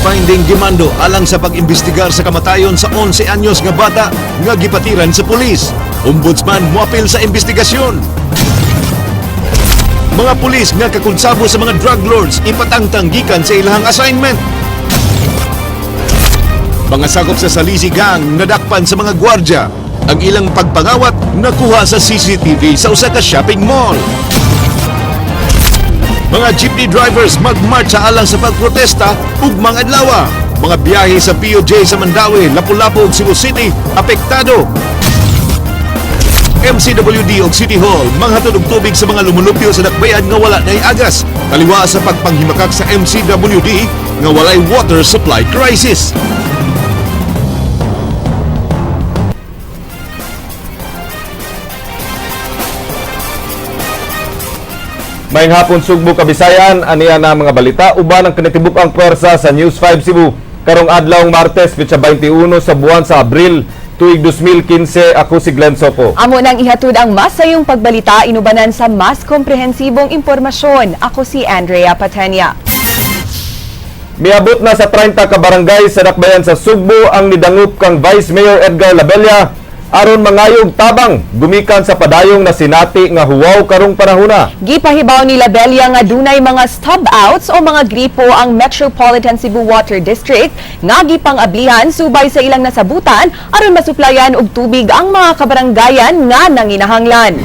fact-finding gimando alang sa pag-imbestigar sa kamatayon sa 11 anyos nga bata nga gipatiran sa pulis. Ombudsman moapil sa investigasyon. Mga pulis nga kakonsabo sa mga drug lords ipatangtang gikan sa ilahang assignment. Mga sakop sa Salisi Gang nadakpan sa mga gwardya. Ang ilang pagpangawat nakuha sa CCTV sa usa ka shopping mall. Mga jeepney drivers magmarcha alang sa pagprotesta ug mga adlaw. Mga biyahe sa POJ sa Mandawi, Lapu-Lapu ug Cebu City apektado. MCWD ug City Hall manghatod og tubig sa mga lumulupyo sa dakbayan nga wala nay agas. Taliwa sa pagpanghimakak sa MCWD nga walay water supply crisis. Mayang hapon Sugbo Kabisayan, aniya na mga balita, uban ang kinatibuk-ang pwersa sa News 5 Cebu. Karong adlaw Martes, petsa 21 sa buwan sa Abril, tuig 2015, ako si Glenn Soco. Amo nang ihatod ang masayong pagbalita, inubanan sa mas komprehensibong impormasyon. Ako si Andrea Patenya. Miabot na sa 30 ka barangay sa dakbayan sa Sugbo ang nidangup kang Vice Mayor Edgar Labella aron mangayog tabang gumikan sa padayong na sinati nga huwaw karong panahona. Gipahibaw ni Labella nga dunay mga stub-outs o mga gripo ang Metropolitan Cebu Water District nga gipang-ablihan subay sa ilang nasabutan aron masuplayan og tubig ang mga kabaranggayan nga nanginahanglan.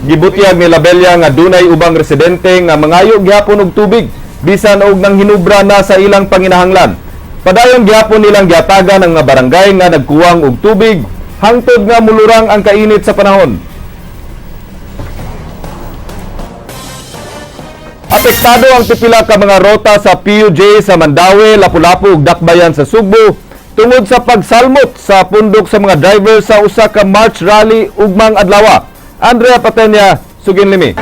Gibutyag ni Labella nga dunay ubang residente nga mangayog gyapon og tubig bisan og nang hinubra na sa ilang panginahanglan. Padayon gyapon nilang giatagan ang mga barangay nga nagkuwang og tubig hangtod nga mulurang ang kainit sa panahon. Apektado ang pipila ka mga rota sa PUJ sa Mandawi, Lapu-Lapu ug Dakbayan sa Sugbo tungod sa pagsalmot sa pundok sa mga driver sa usa ka March rally ugmang adlaw. Andrea Patenya, Suginlimi.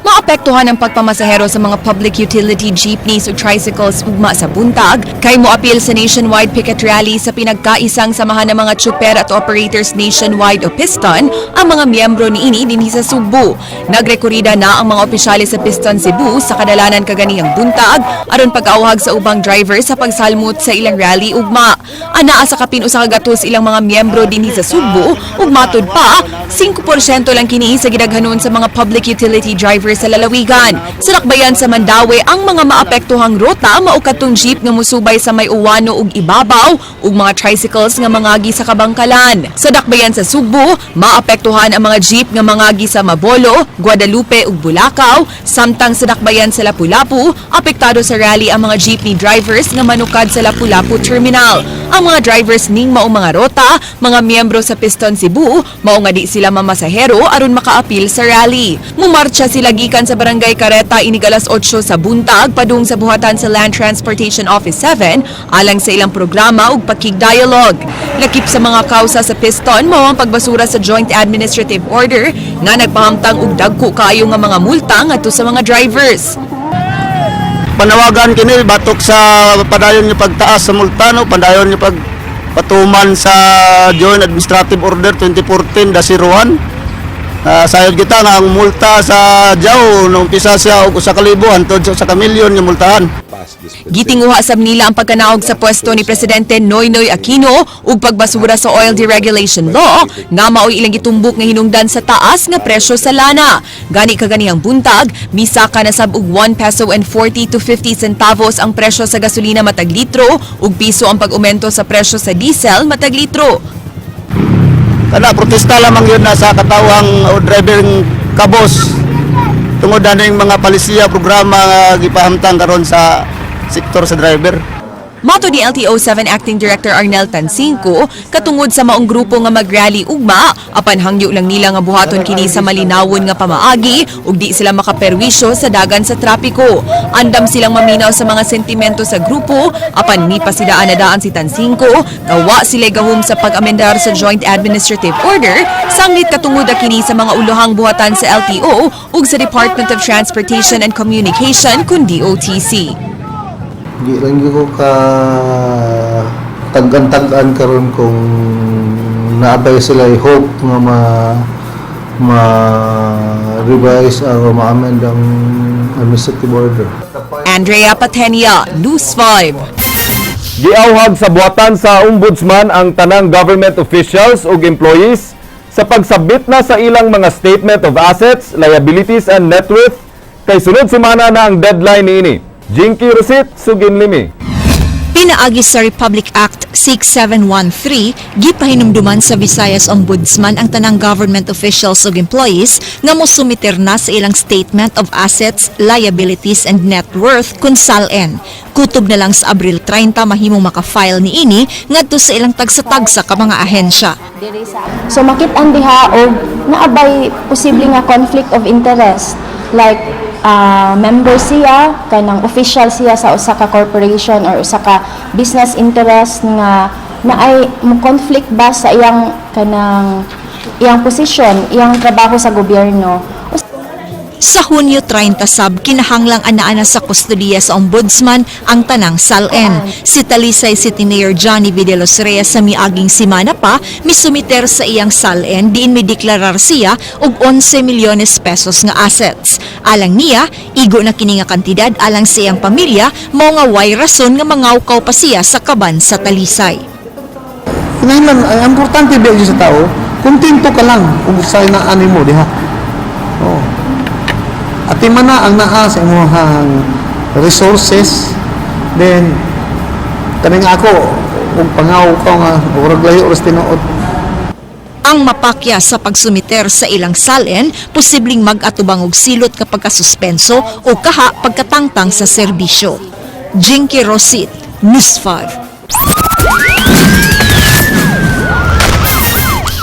Maapektuhan ang pagpamasahero sa mga public utility jeepneys o tricycles ugma sa buntag kay moapil sa nationwide picket rally sa pinagkaisang samahan ng mga tsuper at operators nationwide o Piston ang mga miyembro niini dinhi sa Sugbo. Nagrekorida na ang mga opisyales sa Piston Cebu sa kadalanan kaganihang buntag aron pag-awhag sa ubang driver sa pagsalmot sa ilang rally ugma. Anaa sa kapin usa ka gatos ilang mga miyembro dinhi sa Sugbo ug matud pa 5% lang kini sa gidaghanon sa mga public utility drivers sa lalawigan. Sa dakbayan sa Mandawi, ang mga maapektuhang rota mao kadtong jeep nga musubay sa may uwano ug ibabaw ug mga tricycles nga mangagi sa kabangkalan. Sa dakbayan sa Sugbo, maapektuhan ang mga jeep nga mangagi sa Mabolo, Guadalupe ug Bulacau, samtang sa dakbayan sa Lapu-Lapu, apektado sa rally ang mga jeepney drivers nga manukad sa Lapu-Lapu Terminal. Ang mga drivers ning mao mga rota, mga miyembro sa Piston Cebu, mao nga di sila mamasahero aron makaapil sa rally. Mumarcha sila gikan sa Barangay Careta inig alas 8 sa buntag padung sa buhatan sa Land Transportation Office 7 alang sa ilang programa ug pakig-dialogue. Lakip sa mga kausa sa Piston mao ang pagbasura sa Joint Administrative Order nga nagpahamtang og dagko kaayo nga mga multa ngadto sa mga drivers. Panawagan kini batok sa padayon nga pagtaas sa multa no, padayon nga pagpatuman sa Joint Administrative Order 2014-01. Sayod kita nga ang multa sa Diao nung umpisa siya og 1,000 hangtod sa 1,000,000 nga multahan. Gitinguha sab nila ang pagkanaog sa pwesto ni Presidente Noynoy Aquino ug pagbasura sa oil deregulation law nga mao'y ilang gitumbok nga hinungdan sa taas nga presyo sa lana. Gani kaganihang buntag, misaka na sab og 1 peso and 40 to 50 centavos ang presyo sa gasolina matag litro ug piso ang pag-aumento sa presyo sa diesel matag litro. Kada protesta lamang yun na sa katawang driving kabos tungod na ng mga palisiya programa nga gipahamtang karon sa sektor sa driver. Mato ni LTO-7 Acting Director Arnel Tansingco, katungod sa maong grupo nga mag-rally ugma, apan hangyo lang nila nga buhaton kini sa malinawon nga pamaagi ug di sila makaperwisyo sa dagan sa trapiko. Andam silang maminaw sa mga sentimento sa grupo, apan ni pasidaan na daan si Tansingco, gawa sila gahum sa pag-amendar sa Joint Administrative Order, sanglit katungod na kini sa mga ulohang buhatan sa LTO ug sa Department of Transportation and Communication kun DOTC. Di lang ko ka tag-an karon kung naabay sila hope nga ma-revise o ma-amend ang administrative order. Andrea Patenia, News 5. Giawhag sa buhatan sa ombudsman ang tanang government officials ug employees sa pagsabit na sa ilang mga statement of assets, liabilities and net worth kay sunod semana na ang deadline niini. Jinky Rosit, Suginlimi. Pinaagi sa Republic Act 6713, gipahinumduman sa Visayas Ombudsman ang tanang government officials ug employees nga mosumiter na sa ilang statement of assets, liabilities and net worth kun SALN. Kutob na lang sa Abril 30 mahimong maka-file niini ngadto sa ilang tagsa-tagsa ka mga ahensya. So makit-an diha og naabay posible nga conflict of interest like member siya kanang official siya sa usa ka corporation or usa ka business interest nga naay mo conflict ba sa iyang kanang iyang position, iyang trabaho sa gobyerno. Sa Hunyo 30 sab kinahanglang anaa sa kustodiya sa ombudsman ang tanang SALN. Si Talisay City Mayor Johnny V. De Los Reyes sa miaging simana pa misumiter sa iyang SALN diin mideklarar siya og 11 milyones pesos nga assets. Alang niya, igo na kini nga kantidad alang sa iyang pamilya mao nga way rason nga mangawkaw pa siya sa kaban sa Talisay. Kinahanglan, ang importante ba sa tao, kontento ka lang kung sa'yo na animo diha. Oh. At mana ang naa sa imong resources, then kaning ako ug pangaw ko nga urag layo oras tinuod. Ang mapakya sa pagsumiter sa ilang SALN, posibleng mag-atubang og silot kapag kasuspenso o kaha pagkatangtang sa serbisyo. Jinky Rosit, News 5.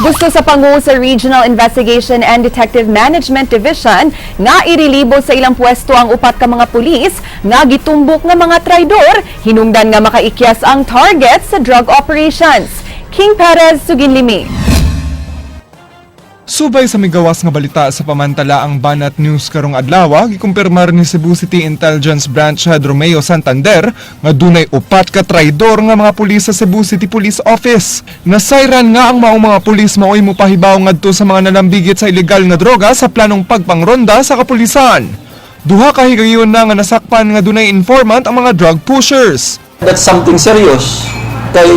Gusto sa pangu sa Regional Investigation and Detective Management Division nga irelibo sa ilang pwesto ang upat ka mga pulis nga gitumbok nga mga traidor, hinungdan nga makaikyas ang target sa drug operations. King Perez, Suginlimi. Subay sa migawas nga balita sa pamantala ang Banat News karong adlaw, gikumpirmar ni Cebu City Intelligence Branch Head Romeo Santander nga dunay upat ka traidor nga mga pulis sa Cebu City Police Office. Nasayran nga ang maong mga pulis maoy mopahibaw ngadto sa mga nalambigit sa ilegal nga droga sa planong pagpangronda sa kapulisan. Duha ka higayon na nga nasakpan nga dunay informant ang mga drug pushers. That's something serious. Kay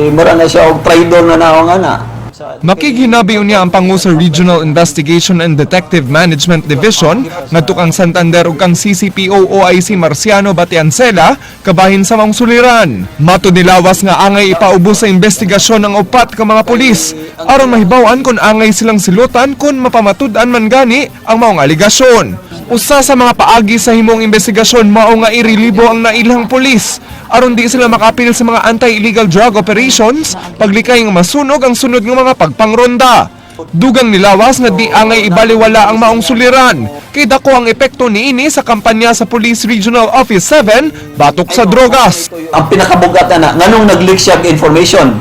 mura na siya og traidor na naong ana. Makiginabi niya ang pangu sa Regional Investigation and Detective Management Division ngadto kang Santander ug kang CCPO OIC Marciano Batiancela kabahin sa mga suliran. Mato nilawas nga angay ipaubos sa investigasyon ng upat ka mga pulis aron mahibaw-an kung angay silang silutan kung mapamatud-an man gani ang maong aligasyon. Usa sa mga paagi sa himong investigasyon mao nga irelibo ang nailang pulis aron di sila makapil sa mga anti-illegal drug operations paglikay nga masunog ang sunod nga mga pagpangronda. Dugang nilawas nga di angay ibaliwala ang maong suliran kay dako ang epekto niini sa kampanya sa Police Regional Office 7 batok sa drogas. Ang pinakabugatan na nganong nag-leak siya og information.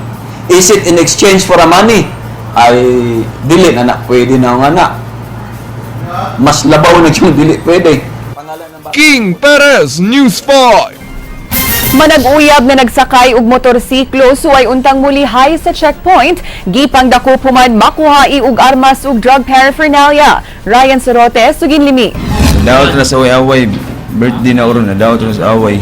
Is it in exchange for a money? Ay dili na pwede na nga na. Mas labaw na yung dili pwede. King Perez, News 5. Manag-uyab na nagsakay og motorsiklo suway untang mulihay sa checkpoint, gipang dako puman makuhai og armas ug drug paraphernalia. Ryan Sorote, Suginlimi. Daot na sa away, birthday na oron na daot na sa away.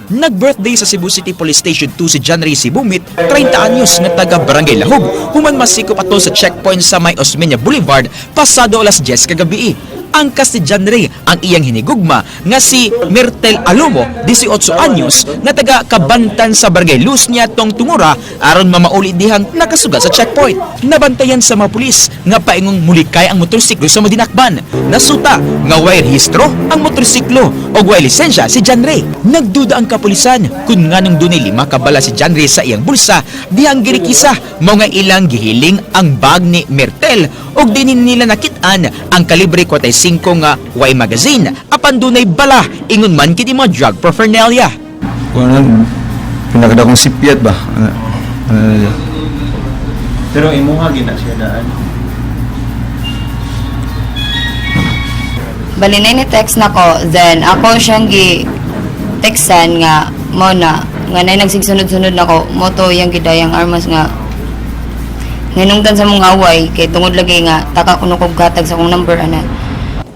Nag-birthday sa Cebu City Police Station 2 si John Ray Sibumit, 30 anyos na taga Barangay Lahub, human masikop ato sa checkpoint sa May Osmeña Boulevard pasado alas 10 kagabi. Angkas si John Ray ang iyang hinigugma nga si Myrtle Alomo, 18 anyos, na taga Kabantan sa Barangay Luz niya tong Tungura aron mamauli dihang nakasuga sa checkpoint. Nabantayan sa mga pulis nga paingong mulikay ang motorsiklo sa madinakban. Nasuta nga way rehistro ang motorsiklo o way lisensya si John Ray. Nagduda ang kapulisan kung nganong dunay 5 kabala si John Ray sa iyang bulsa dihang girikisa mao nga ilang gihiling ang bag ni Myrtle og dinin nila nakitaan ang kalibre 45 nga way magazine apan dunay bala ingon man kini mga drug paraphernalia. Kuno pinakadakong sipyat ba? Pero imuha gina siya daan. Bali na ni-text na ko, then ako siyang gi-textan nga mo na nga nay nagsigsunod-sunod na ko, moto yung gidayang armas nga Hinungdan sa mong away kay tungod lagi nga taka kuno kog gatag sa akong number ana.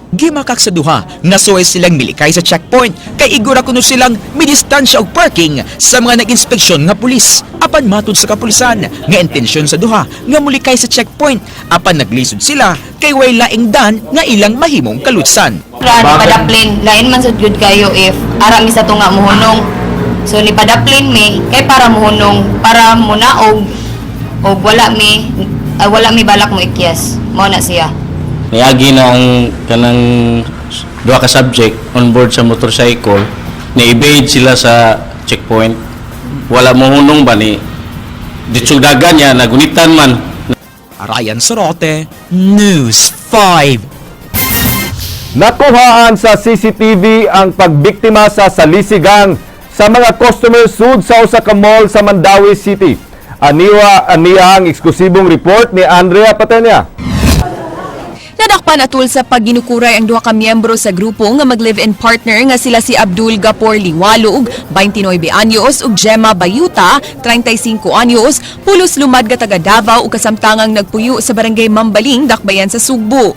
Gimakak sa duha, nasuway silang milikay sa checkpoint, kay igura kuno silang midistansya og parking sa mga nag-inspeksyon nga pulis. Apan matud sa kapulisan, nga intensyon sa duha, nga mulikay sa checkpoint. Apan naglisod sila, kay way laing dan nga ilang mahimong kalutsan. Padaplin, lain man sa jud kayo if ara mi sa tunga muhunong. So ni padaplin mi kay para muhunong, para munaog og wala mi balak mo ikyas. Mao na siya. Niagi na ang kanang duha ka subject on board sa motorcycle, na-evade sila sa checkpoint. Wala mo hunong ba ni ditsudagan niya, nagunitan man. Ryan Sorote, News 5. Nakuhaan sa CCTV ang pagbiktima sa salisigang sa mga customer sud sa usa ka mall sa Mandawi City. Aniya ang eksklusibong report ni Andrea Patenya. Nadakpan atul sa pagginukuray ang duha ka miyembro sa grupo nga mag-live-in partner nga sila si Abdul Gapor Liwalog, 29 anyos, ug Gemma Bayuta, 35 anyos, pulos lumad nga taga Davao ug kasamtangang nagpuyo sa barangay Mambaling, Dakbayan sa Sugbo.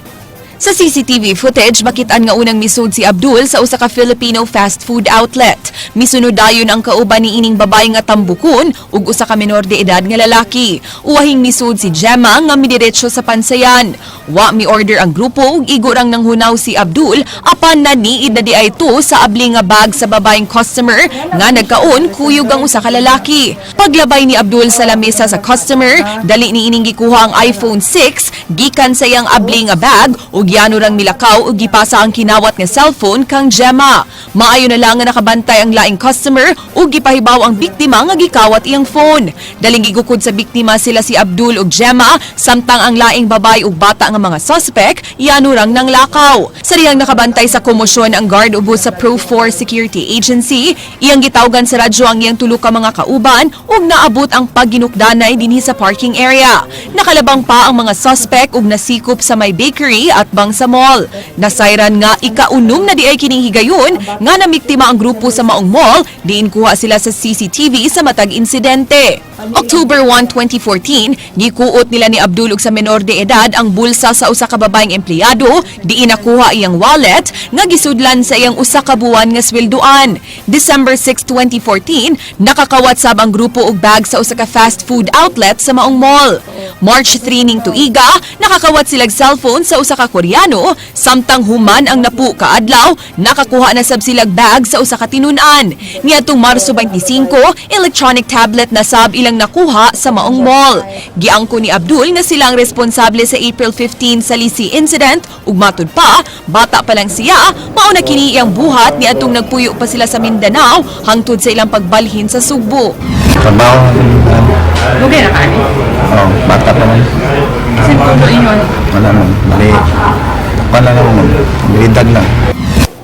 Sa CCTV footage, makitaan nga unang misud si Abdul sa usa ka Filipino fast food outlet. Misunod dayon ang kauban ni ining babae nga tambukon ug usa ka menor de edad nga lalaki. Uwahing misud si Gemma nga midiretso sa pansayan. Wa mi order ang grupo ug igo rang nanghunaw si Abdul apan naniid na di ay to sa abli nga bag sa babaeng customer nga nagkaon kuyog ang usa ka lalaki. Paglabay ni Abdul sa lamesa sa customer, dali ni ining gikuha ang iPhone 6 gikan sa iyang abli nga bag ug yano rang milakaw ug gipasa ang kinawat nga cellphone kang Gemma. Maayo na lang nga nakabantay ang laing customer ug gipahibaw ang biktima nga gikawat iyang phone. Daling gigukod sa biktima sila si Abdul ug Gemma samtang ang laing babae ug bata nga mga suspect yano rang nanglakaw. Sa dihang nakabantay sa komosyon ang guard ubos sa Pro4 Security Agency, iyang gitawgan sa radyo ang iyang tulo ka mga kauban ug naabot ang pagginukdanay dinhi sa parking area. Nakalabang pa ang mga suspect ug nasikop sa may bakery at bang sa mall. Nasayran nga ikaunom na di ay kining higayon nga namiktima ang grupo sa maong mall, diin kuha sila sa CCTV sa matag insidente. October 1, 2014, gikuot nila ni Abdul ug sa menor de edad ang bulsa sa usa ka babaeng empleyado, diin nakuha iyang wallet nga gisudlan sa iyang usa ka buwan nga sweldoan. December 6, 2014, nakakawatsab ang grupo og bag sa usa ka fast food outlet sa maong mall. March 3 ning tuiga, nakakawat silag cellphone sa usa ka Koreano, samtang human ang napu kaadlaw, nakakuha na sab silag bag sa usa ka tinun-an. Niadtong Marso 25, electronic tablet na sab ilang nakuha sa maong mall. Giangko ni Abdul nga sila ang responsable sa April 15 sa Lisi incident ug matud pa, bata pa lang siya, mao na kini iyang buhat niadtong nagpuyo pa sila sa Mindanao hangtod sa ilang pagbalhin sa Sugbo. Trabaho. Lugay na kani. Oh, bata pa man. Simple to inyon. Wala man. Wala naman. Balidag lang.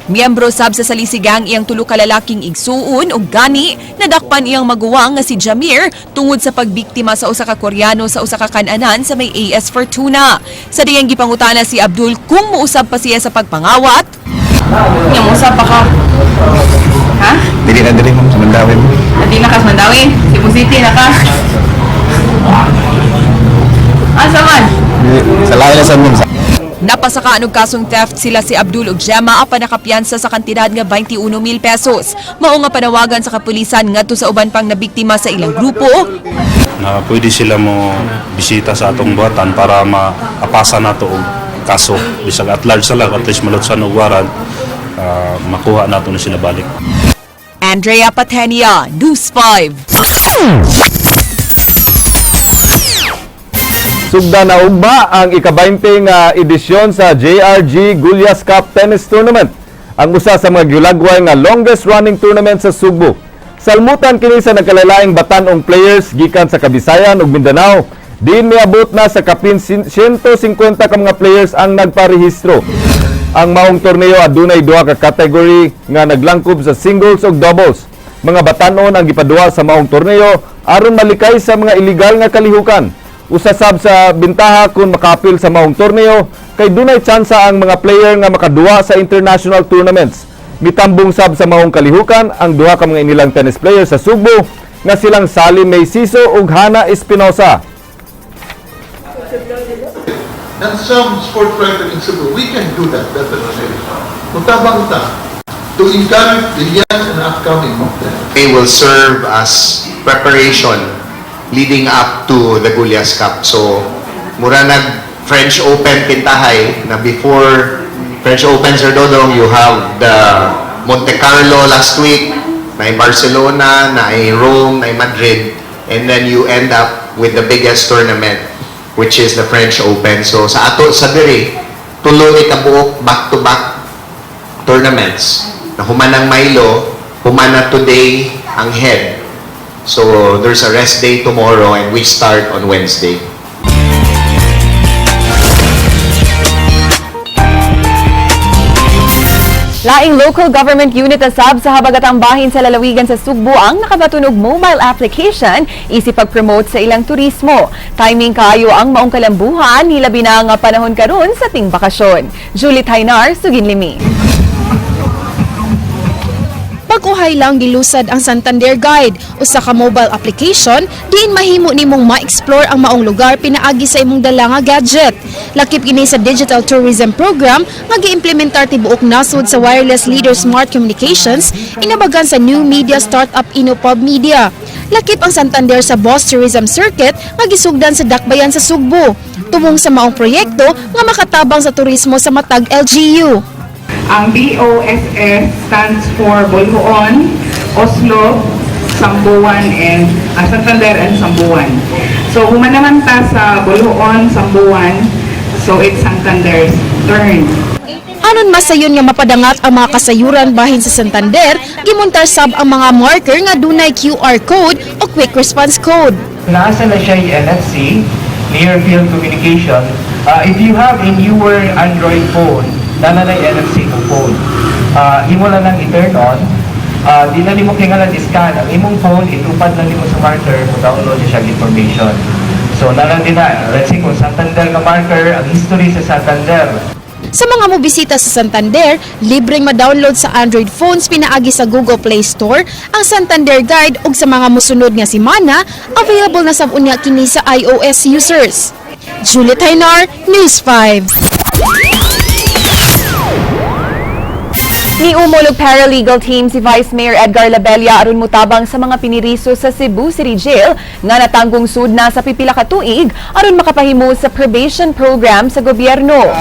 Miyembro sab sa salisigang iyang tulo ka lalaking igsuon ug gani nadakpan iyang maguwang nga si Jamir tungod sa pagbiktima sa usa ka Koreano sa usa ka kan-anan sa may AS Fortuna. Sa diyang gipangutana si Abdul kung muusab pa siya sa pagpangawat. Nya musa pa ka. Ha? Dili na dili mo sa Mandawi mo. Adi na ka sa Mandawi, Cebu City na ka. Asa man? Sa layo na sa mo. Napasakaan og kasong theft sila si Abdul ug Gemma apan nakapiyansa sa kantidad nga 21,000 pesos. Mao nga panawagan sa kapulisan ngadto sa uban pang nabiktima sa ilang grupo. Na pwede sila mo bisita sa atong buhatan para maapasa nato og kaso. Bisag at large sila, at least malutsan og warrant, makuha nato na sila balik. Andrea Patenia, News 5. Sugda na ugma ang ika-20 nga edisyon sa JRG Gulyas Cup Tennis Tournament, ang usa sa mga gilagway nga longest running tournament sa Sugbo. Salmutan kini sa nagkalalaing batanong players gikan sa Kabisayan ug Mindanao. Diin miabot na sa kapin 150 ka mga players ang nagparehistro. Ang maong torneo adunay duha ka category nga naglangkob sa singles ug doubles. Mga batanon ang gipaduwa sa maong torneo aron malikay sa mga illegal nga kalihukan. Usasab sa bintaha kung makapil sa maong torneo kay dunay tsansa ang mga player nga makaduwa sa international tournaments. Mitambong sab sa maong kalihukan ang duha ka mga inilang tennis players sa Sugbo nga silang Salim May Siso ug Hana Espinosa. and some sports writer in Cebu, we can do that definitely. Mutabang ta to encourage the young and upcoming. They will serve as preparation leading up to the Gulyas Cup. So, mura nag French Open Pintahay na before French Open, Sir Dodong, you have the Monte Carlo last week, na Barcelona, na Rome, na Madrid, and then you end up with the biggest tournament, which is the French Open. So sa ato sa diri, tuloy ikabuok back-to-back tournaments. Na humanang Milo, humana today ang head. So there's a rest day tomorrow and we start on Wednesday. Laing local government unit asab sa habagatang bahin sa lalawigan sa Sugbo ang nakabatunog mobile application isip pag-promote sa ilang turismo. Timing kaayo ang maong kalambuhan, hilabi na nga panahon karon sa ting bakasyon. Julie Tainar, Suginlimi. Pag-uhay lang gilusad ang Santander Guide, usa ka mobile application diin mahimo nimong ma-explore ang maong lugar pinaagi sa imong dala nga gadget. Lakip kini sa Digital Tourism Program nga giimplementar tibuok nasod sa Wireless Leader Smart Communications inabagan sa New Media Startup Innopub Media. Lakip ang Santander sa Boss Tourism Circuit nga gisugdan sa Dakbayan sa Sugbo. Tumong sa maong proyekto nga makatabang sa turismo sa matag LGU. Ang BOSS stands for Bolhoon, Oslo, Sambuan, and Santander and Sambuan. So humanaman ta sa Bolhoon, Sambuan, so it's Santander's turn. Anon masayon nga mapadangat ang mga kasayuran bahin sa Santander, gimontar sab ang mga marker nga dunay QR code o quick response code. Nasa na siya yung NFC, Near Field Communication. If you have a newer Android phone, dala na yung NFC ng phone. Imo lang nang i-turn on, di na nimo kingalan i-scan. Ang imong phone, itupad lang nimo sa marker, download siya information. So, nalang din na, let's say kung Santander ka marker, ang history sa Santander. Sa mga mobisita sa Santander, libreng ma-download sa Android phones pinaagi sa Google Play Store ang Santander Guide ug sa mga musunod nga semana, available na sab unya kini sa iOS users. Julie Tainar, News 5. Ni umulog paralegal team si Vice Mayor Edgar Labella aron mutabang sa mga piniriso sa Cebu City Jail nga natanggong sud na sa pipila ka tuig aron makapahimo sa probation program sa gobyerno.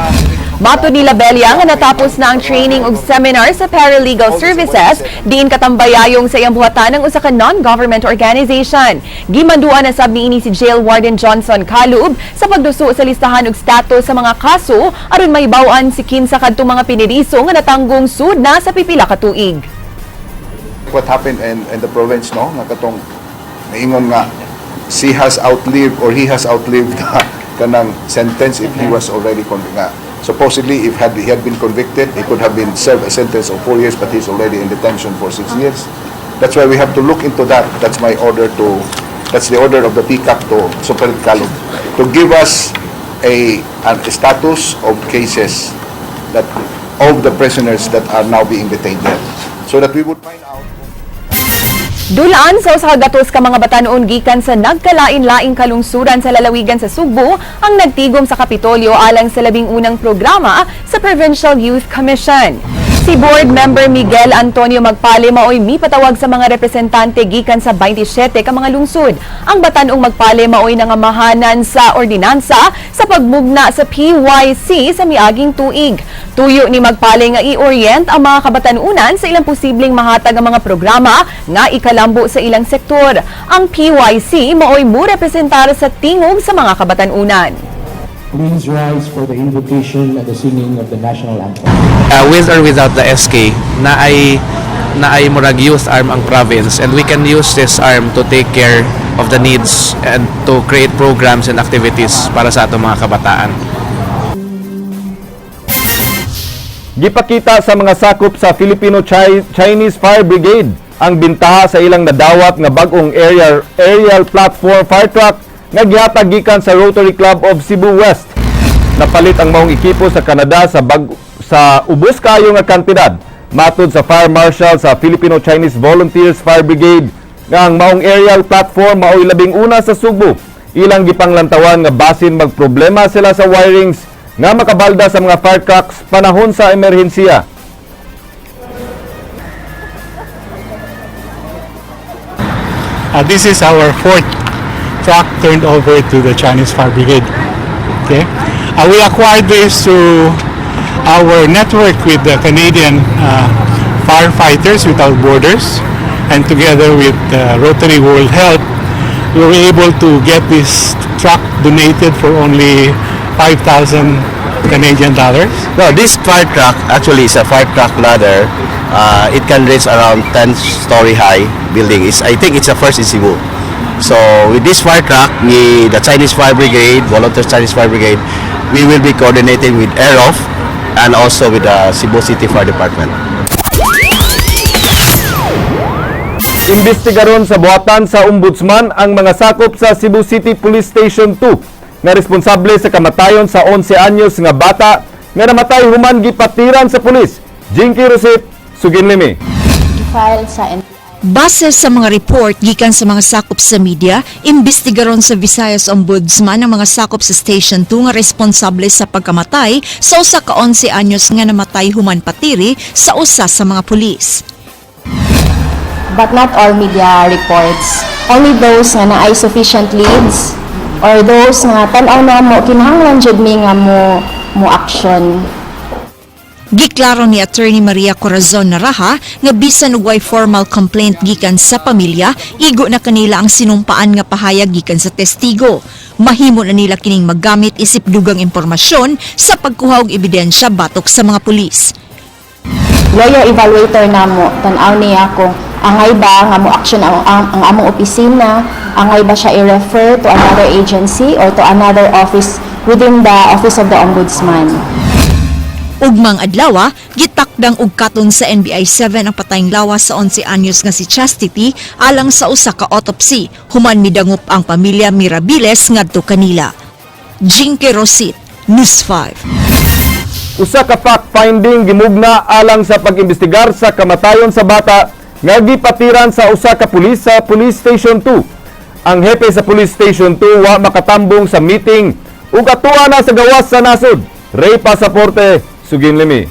Matod ni Labella nga natapos na ang training ug seminar sa paralegal services diin katambayayong sa iyang buhatan ng usa ka non-government organization. Gimanduan na sab niini si Jail Warden Johnson Calub sa pagduso sa listahan ug status sa mga kaso aron mahibaw-an si kinsa kadtong mga piniriso nga natanggong sud na sa pipila ka tuig. What happened in the province, no? Nga katong naingon nga she has outlived or he has outlived kanang sentence if he was already convicted. Supposedly, if he had been convicted, he could have been served a sentence of 4 years, but he's already in detention for 6 years. That's why we have to look into that. That's the order of the PCAC to Superintendent Calub, to give us a status of cases that of the prisoners that are now being detained there, so that we would find out. Dulaan sa usa ka gatos ka mga batanon gikan sa nagkalain-laing kalungsuran sa lalawigan sa Sugbo ang nagtigom sa Kapitolyo alang sa 11 programa sa Provincial Youth Commission. Si Board Member Miguel Antonio Magpale maoy mipatawag sa mga representante gikan sa 27 ka mga lungsod. Ang batanong Magpale maoy nangamahanan sa ordinansa sa pagmugna sa PYC sa miaging tuig. Tuyo ni Magpale nga i-orient ang mga kabatanunan sa ilang posibleng mahatag ang mga programa nga ikalambo sa ilang sektor. Ang PYC maoy mo representar sa tingog sa mga kabatanunan. Please rise for the invocation and the singing of the national anthem. With or without the SK, naay murag youth arm ang province, and we can use this arm to take care of the needs and to create programs and activities para sa atong mga kabataan. Gipakita sa mga sakop sa Filipino-Chinese Fire Brigade ang bintaha sa ilang nadawat nga bag-ong aerial platform fire truck nga gihatag gikan sa Rotary Club of Cebu West. Napalit ang maong ekipo sa Canada sa ubos kayo nga kantidad. Matod sa Fire Marshal sa Filipino-Chinese Volunteers Fire Brigade nga ang maong aerial platform maoy labing una sa Sugbo. ilang gipanglantawan nga basin magproblema sila sa wirings nga makabalda sa mga firecracks panahon sa emerhensiya. This is our fourth truck turned over to the Chinese Fire Brigade. Okay, we acquired this through our network with the Canadian Firefighters Without Borders, and together with Rotary World Health, we were able to get this truck donated for only 5,000 Canadian dollars. No, this fire truck actually is a fire truck ladder. It can reach around 10-story high building. I think it's the first in Cebu. So with this fire truck, the Chinese Fire Brigade, Volunteer Chinese Fire Brigade, we will be coordinating with AEROF and also with the Cebu City Fire Department. Imbestigaron sa buhatan sa Ombudsman ang mga sakop sa Cebu City Police Station 2 nga responsable sa kamatayon sa 11 anyos nga bata nga namatay human gipatiran sa pulis. Jinky Rosit, Suginlimi. File sa Base sa mga report gikan sa mga sakop sa media, imbestigaron sa Visayas Ombudsman ang mga sakop sa Station 2 nga responsable sa pagkamatay sa usa ka 11 anyos nga namatay human patiri sa usa sa mga pulis. but not all media reports. Only those nga naay sufficient leads or those nga tan-aw na mo kinahanglan jud mi nga mo action. Giklaro ni Attorney Maria Corazon Naraha nga bisan og way formal complaint gikan sa pamilya, igo na kanila ang sinumpaan nga pahayag gikan sa testigo. Mahimo na nila kining maggamit isip dugang impormasyon sa pagkuha og ebidensya batok sa mga pulis. Lawyer evaluator namo, tan-aw niya kung angay ba nga mo action ang among opisina, angay ba siya i-refer to another agency or to another office within the Office of the Ombudsman. Ugmang adlaw, gitakdang og katon sa NBI 7 ang patayng lawas sa 11 anyos nga si Chastity alang sa usa ka autopsy. Human midangup ang pamilya Mirabiles ngadto kanila. Jinky Rosit, News 5. Usa ka fact-finding gimugna alang sa pag-imbestigar sa kamatayon sa bata nga gipatiran sa usa ka pulis sa Police Station 2. Ang hepe sa Police Station 2 wa makatambong sa meeting ug atuwa na sa gawas sa nasod. Ray Pasaporte, Suginlimi.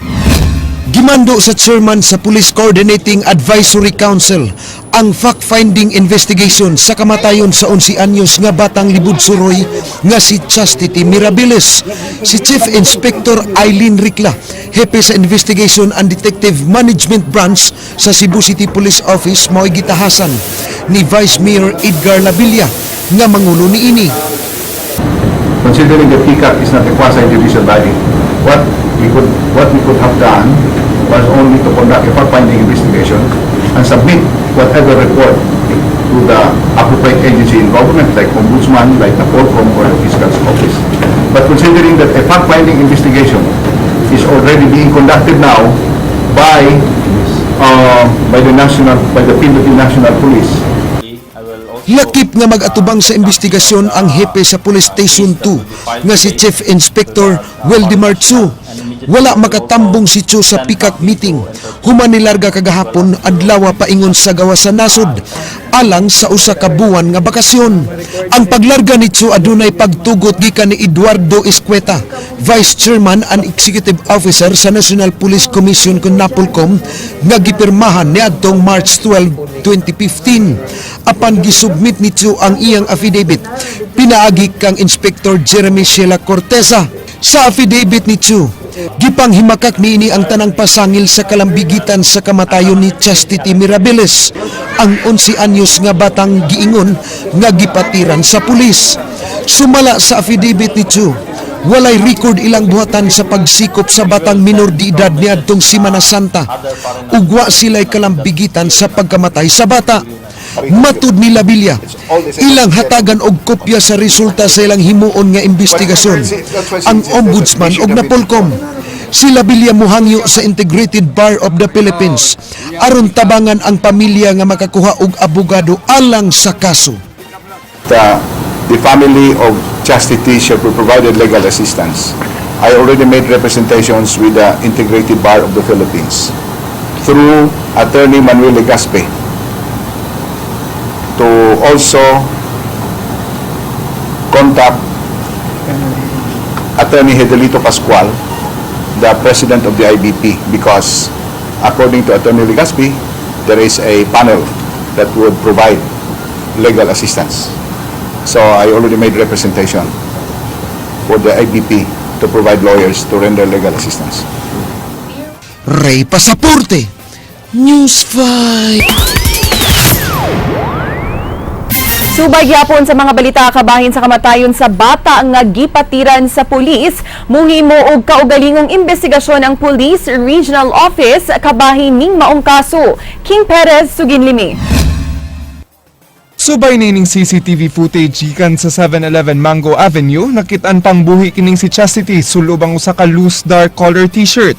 Gimando sa chairman sa Police Coordinating Advisory Council ang fact-finding investigation sa kamatayon sa 11 anyos nga batang libud suroy nga si Chastity Mirabiles. Si Chief Inspector Eileen Ricla, hepe sa Investigation and Detective Management Branch sa Cebu City Police Office, mao'y gitahasan ni Vice Mayor Edgar Labilla nga mangulo niini. Considering that PCAC is not a quasi-judicial body, what we could have done was only to conduct a fact-finding investigation and submit whatever report to the appropriate agency in government, like Ombudsman, like the Polcom, or the Fiscal's Office. But considering that a fact-finding investigation is already being conducted now by the Philippine National Police, Lakip nga mag-atubang sa investigasyon ang hepe sa Police Station 2 nga si Chief Inspector Weldemar Chu. Wala makatambong si Chu sa PCAC meeting. Human nilarga kagahapon adlaw paingon sa gawas sa nasod alang sa usa ka buwan nga bakasyon. Ang paglarga ni Chu adunay pagtugot gikan ni Eduardo Escueta, Vice Chairman and Executive Officer sa National Police Commission kun Napolcom nga gipirmahan niadtong March 12, 2015. Apan gisubmit ni Chu ang iyang affidavit, pinaagi kang Inspector Jeremy Sheila Corteza. Sa affidavit ni Chu, gipanghimakak niini ang tanang pasangil sa kalambigitan sa kamatayon ni Chastity Mirabiles, ang 11 anyos nga batang giingon nga gipatiran sa pulis. Sumala sa affidavit ni Chu, walay record ilang buhatan sa pagsikop sa batang minor de edad niadtong Semana Santa. Ugwa sila'y kalambigitan sa pagkamatay sa bata. Matud ni Labilla, ilang hatagan og kopya sa resulta sa ilang himuon nga investigasyon ang Ombudsman og Napolcom. Si Labilla muhangyo sa Integrated Bar of the Philippines aron tabangan ang pamilya nga makakuha og abogado alang sa kaso. The family of Chastity shall be provided legal assistance. I already made representations with the Integrated Bar of the Philippines through Attorney Manuel Legaspe to also contact Attorney Hedelito Pascual, the president of the IBP, because according to Attorney Legaspi, there is a panel that would provide legal assistance. So I already made representation for the IBP to provide lawyers to render legal assistance. Ray Pasaporte, News 5. Subay gyapon sa mga balita kabahin sa kamatayon sa bata nga gipatiran sa pulis, muhimo og kaugalingong investigasyon ang Police Regional Office kabahin ning maong kaso. King Perez, Suginlimi. Subay nining CCTV footage gikan sa 7-Eleven Mango Avenue, nakitaan pang buhi kining si Chastity sulod ang usa ka loose dark color t-shirt.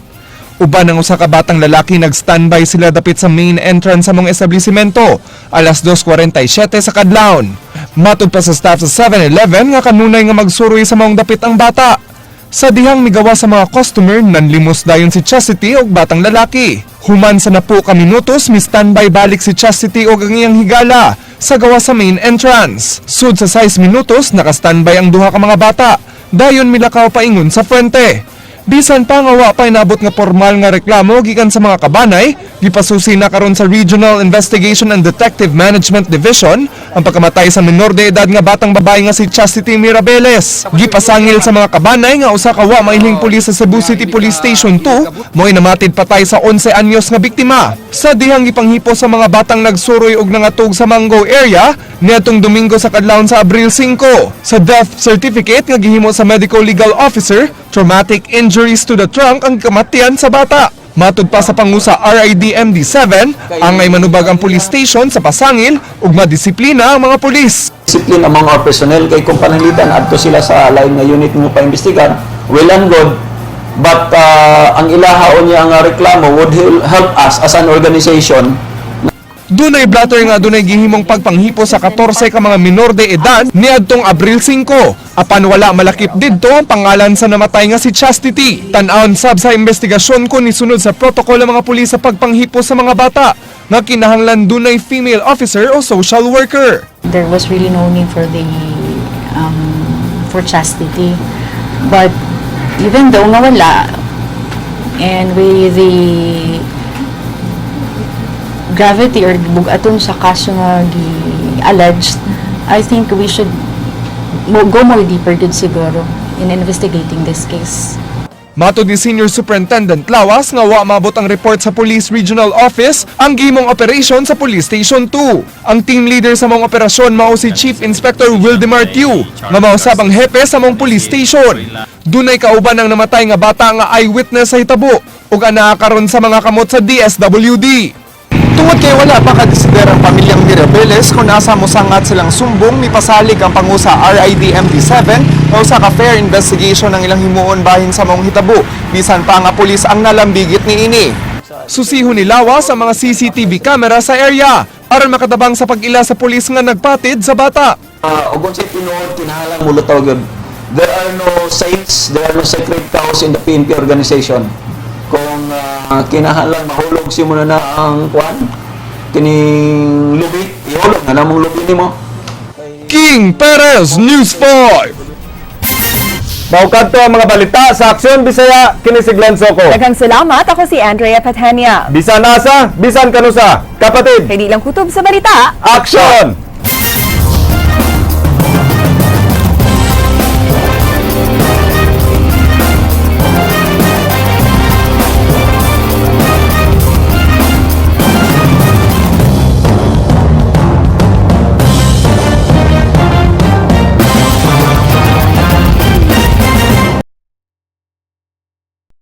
Uban ang usa ka batang lalaki nag-standby sila dapit sa main entrance sa mong establisimento alas 2:47 sa kadlawon. Matud pa sa staff sa 7-Eleven nga kanunay nga magsuroy sa mong dapit ang bata. Sa dihang migawa sa mga customer, nanlimos dayon si Chastity og batang lalaki. Human sa napo ka minutos, mi-standby balik si Chastity og ang iyang higala sa gawa sa main entrance. Sud sa 6 minutos, naka-standby ang duha ka mga bata. Dayon milakaw paingon sa frente. Bisan pa nga wa pa inabot nga formal nga reklamo gikan sa mga kabanay, gipasusi na karon sa Regional Investigation and Detective Management Division ang pagkamatay sa menor de edad nga batang babae nga si Chastity Mirabeles. Gipasangil sa mga kabanay nga usa ka wa mailing pulis sa Cebu City Police Station 2 mo'y namatid patay sa 11 anyos nga biktima. Sa dihang gipanghipo sa mga batang nagsuroy og nangatog sa Mango area niadtong Domingo sa kadlawon sa Abril 5. Sa death certificate nga gihimo sa Medical Legal Officer, traumatic injuries to the trunk ang kamatian sa bata. Matud pa sa pangusa RIDMD-7, angay manubag ang police station sa pasangil ug madisiplina ang mga pulis. Disiplina ang mga personnel kay kung pananglitan adto sila sa lain nga unit mo pa-imbestigar, well and good, but ang ilahaon niya ang reklamo would help us as an organization. Dunay blatter nga dunay gihimong pagpanghipo sa 14 ka mga minor de edad niadtong Abril 5. Apan wala malakip didto ang pangalan sa namatay nga si Chastity. Tan-awon sab sa investigasyon kung nisunod sa protocol ang mga pulis sa pagpanghipo sa mga bata nga kinahanglan dunay female officer o social worker. There was really no need for the for chastity, but even though nga wala, and with the gravity or bugaton sa kaso nga alleged, I think we should go more deeper dun siguro in investigating this case. Matud ni Senior Superintendent Lawas nga wa maabot ang report sa Police Regional Office ang gihimong operation sa Police Station 2. Ang team leader sa mong operasyon mao si Chief Inspector Wildemar Tew nga mausab ang hepe sa mong police station. Dunay kauban ang namatay nga bata nga eyewitness sa hitabo ug anaa karon sa mga kamot sa DSWD. Tungod kay wala pa kadesider ang pamilyang Mirabeles kung nasa mosangat silang sumbong, mipasalig ang pangusa RIDMD-7 o sa ka-fair investigation ng ilang himuon bahin sa maong hitabo, bisan pa nga pulis ang nalambigit ni ini. Susiho ni Lawas ang mga CCTV camera sa area aron makatabang sa pag-ila sa pulis nga nagpatid sa bata. Ugon sa tinuod kinahanglan mulutaw gyud. There are no saints, there are no sacred cows in the PNP organization. Kung kinahanglan mahulog si muna na ang kuan kining lubi, ihulog na namong lubi nimo. King Perez, News 5. Maukadto ang mga balita sa Aksyon Bisaya kini si Glenn Soco. Daghang salamat, ako si Andrea Patania. Bisan asa, bisan kanusa, kapatid. Kay di lang kutob sa balita. Aksyon!